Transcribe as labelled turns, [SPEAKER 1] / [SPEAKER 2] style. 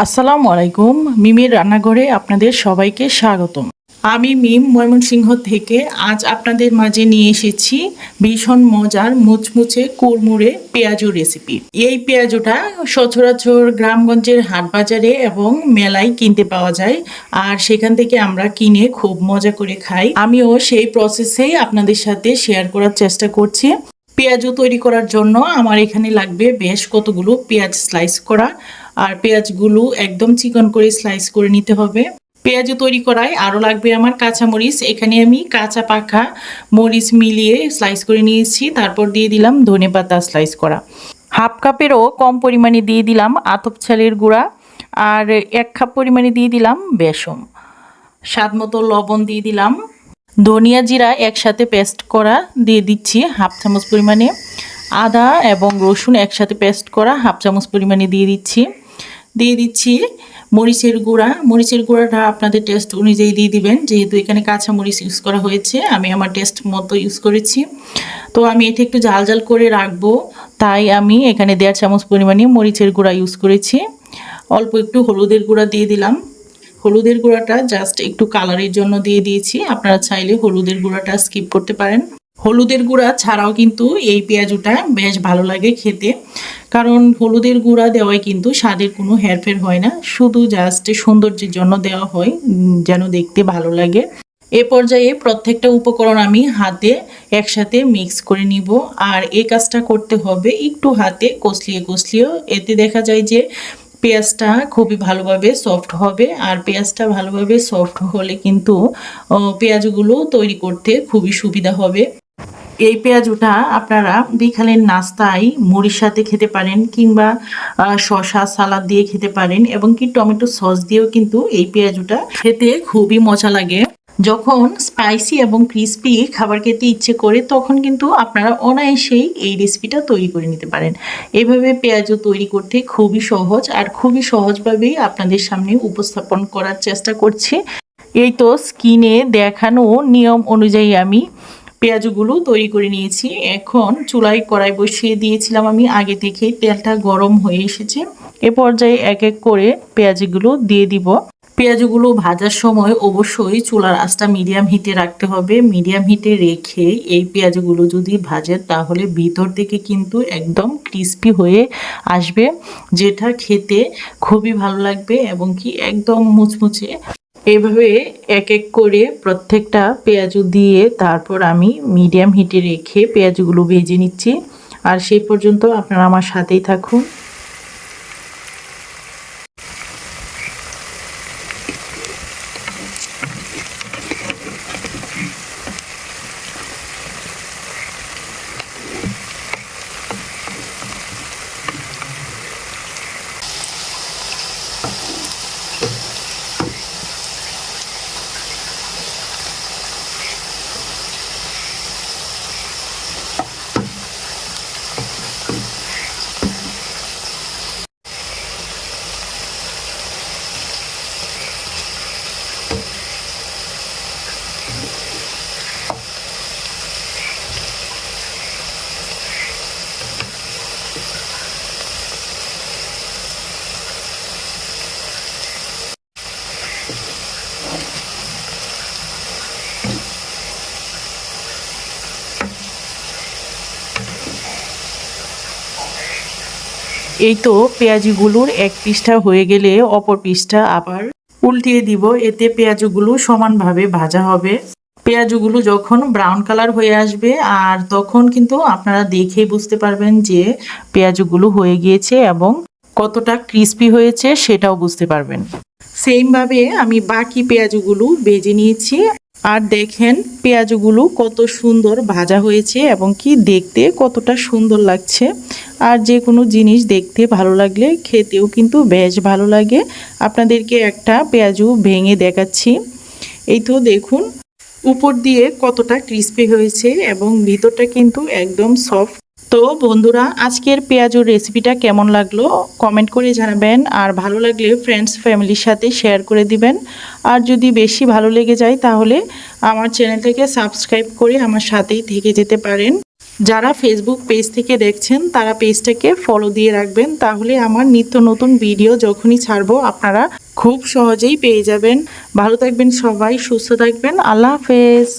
[SPEAKER 1] আসসালামু আলাইকুম। মিমির রান্নাঘরে আপনাদের সবাইকে স্বাগতম। আমি মিম ময়মনসিংহ থেকে আজ আপনাদের মাঝে নিয়ে এসেছি ভীষণ মজার মুচমুচে কুড়মুড়ে পেঁয়াজু রেসিপি। এই পেঁয়াজুটা সচরাচর গ্রামগঞ্জের হাট বাজারে এবং মেলায় কিনতে পাওয়া যায়, আর সেখান থেকে আমরা কিনে খুব মজা করে খাই। আমিও সেই প্রসেসেই আপনাদের সাথে শেয়ার করার চেষ্টা করছি। পেঁয়াজু তৈরি করার জন্য আমার এখানে লাগবে বেশ কতগুলো পেঁয়াজ স্লাইস করা, আর পেঁয়াজগুলো একদম চিকন করে স্লাইস করে নিতে হবে। পেঁয়াজু তৈরি করায় আরও লাগবে আমার কাঁচামরিচ। এখানে আমি কাঁচা পাকা মরিচ মিলিয়ে স্লাইস করে নিয়েছি। তারপর দিয়ে দিলাম ধনেপাতা স্লাইস করা। হাফ কাপেরও কম পরিমাণে দিয়ে দিলাম আতপ চালের গুঁড়া, আর 1 কাপ পরিমাণে দিয়ে দিলাম বেসন। স্বাদ মতো লবণ দিয়ে দিলাম। ধনিয়া জিরা একসাথে পেস্ট করা দিয়ে দিচ্ছি হাফ চামচ পরিমাণে। আদা এবং রসুন একসাথে পেস্ট করা হাফ চামচ পরিমাণে দিয়ে দিচ্ছি মরিচের গুঁড়া। মরিচের গুঁড়াটা আপনাদের টেস্ট অনুযায়ী দিয়ে দিবেন, যেহেতু এখানে কাঁচা মরিচ ইউজ করা হয়েছে, আমি আমার টেস্ট মতো ইউজ করেছি। তো আমি এটা একটু ঝাল ঝাল করে রাখবো, তাই আমি এখানে 1.5 চামচ পরিমাণে মরিচের গুঁড়া ইউজ করেছি। অল্প একটু হলুদের গুঁড়া দিয়ে দিলাম। হলুদের গুঁড়াটা জাস্ট একটু কালারের জন্য দিয়ে দিয়েছি, আপনারা চাইলে হলুদের গুঁড়াটা স্কিপ করতে পারেন। হলুদের গুঁড়া ছাড়াও কিন্তু এই পেঁয়াজুটা বেশ ভালো লাগে খেতে, কারণ হলুদের গুঁড়া দেওয়ায় কিন্তু স্বাদের কোনো হেরফের হয় না, শুধু জাস্ট সৌন্দর্যের জন্য দেওয়া হয়, যেন দেখতে ভালো লাগে। এ পর্যায়ে প্রত্যেকটা উপকরণ আমি হাতে একসাথে মিক্স করে নিব, আর এই কাজটা করতে হবে একটু হাতে কষলিয়ে, এতে দেখা যায় যে পেঁয়াজটা খুবই ভালোভাবে সফট হবে, আর পেঁয়াজটা ভালোভাবে সফট হলে কিন্তু পেঁয়াজগুলো তৈরি করতে খুবই সুবিধা হবে। এই পেঁয়াজুটা আপনারা বিকালের নাস্তায় মুড়ির সাথে খেতে পারেন, কিংবা শসা সালাদ দিয়ে খেতে পারেন, এবং কি টমেটো সস দিয়েও কিন্তু এই পেঁয়াজুটা খেতে খুবই মজা লাগে। যখন স্পাইসি এবং ক্রিস্পি খাবার খেতে ইচ্ছে করে, তখন কিন্তু আপনারা অনায়াসেই এই রেসিপিটা তৈরি করে নিতে পারেন। এভাবে পেঁয়াজু তৈরি করতে খুবই সহজ, আর খুবই সহজভাবেই আপনাদের সামনে উপস্থাপন করার চেষ্টা করছি। এই তো স্ক্রিনে দেখানো নিয়ম অনুযায়ী আমি পেঁয়াজগুলো তৈরি করে নিয়েছি। এখন চুলায় কড়াই বসিয়ে দিয়েছিলাম আমি আগে থেকেই, তেলটা গরম হয়ে এসেছে। এ পর্যায়ে এক এক করে পেঁয়াজগুলো দিয়ে দিব। পেঁয়াজগুলো ভাজার সময় অবশ্যই চুলার আঁচটা মিডিয়াম হিটে রাখতে হবে। মিডিয়াম হিটে রেখে এই পেঁয়াজগুলো যদি ভাজেন, তাহলে ভিতর থেকে কিন্তু একদম ক্রিস্পি হয়ে আসবে, যেটা খেতে খুবই ভালো লাগবে এবং কি একদম মুচমুচে। এইভাবে এক এক করে প্রত্যেকটা পেঁয়াজু দিয়ে তারপর আমি মিডিয়াম হিটে রেখে পেঁয়াজগুলো ভেজে নিচ্ছি, আর সেই পর্যন্ত আপনারা আমার সাথেই থাকুন। এই তো পেঁয়াজগুলোর এক পিসটা হয়ে গেলে অপর পিসটা আবার উল্টিয়ে দিব, এতে পেঁয়াজগুলো সমানভাবে ভাজা হবে। পেঁয়াজগুলো যখন ব্রাউন কালার হয়ে আসবে, আর তখন কিন্তু আপনারা দেখেই বুঝতে পারবেন যে পেঁয়াজগুলো হয়ে গিয়েছে এবং কতটা ক্রিস্পি হয়েছে সেটাও বুঝতে পারবেন। সেমভাবে আমি বাকি পেঁয়াজগুলো ভেজে নিয়েছি, আর দেখেন পেঁয়াজগুলো কত সুন্দর ভাজা হয়েছে এবং কি দেখতে কতটা সুন্দর লাগছে। আর যে কোনো জিনিস দেখতে ভালো লাগলে খেতেও কিন্তু বেশ ভালো লাগে। আপনাদেরকে একটা পেঁয়াজু ভেঙে দেখাচ্ছি। এই তো দেখুন উপর দিয়ে কতটা ক্রিস্পি হয়েছে এবং ভিতরটা কিন্তু একদম সফট। তো বন্ধুরা, আজকের পেঁয়াজুর রেসিপিটা কেমন লাগলো কমেন্ট করে জানাবেন, আর ভালো লাগলে ফ্রেন্ডস ফ্যামিলির সাথে শেয়ার করে দিবেন। আর যদি বেশি ভালো লেগে যায়, তাহলে আমার চ্যানেলটাকে সাবস্ক্রাইব করে আমার সাথেই থেকে যেতে পারেন। যারা ফেসবুক পেজ থেকে দেখছেন তারা পেজটাকে ফলো দিয়ে রাখবেন, তাহলে আমার নিত্য নতুন ভিডিও যখনই ছাড়বো আপনারা খুব সহজেই পেয়ে যাবেন। ভালো থাকবেন সবাই, সুস্থ থাকবেন। আল্লাহ হাফেজ।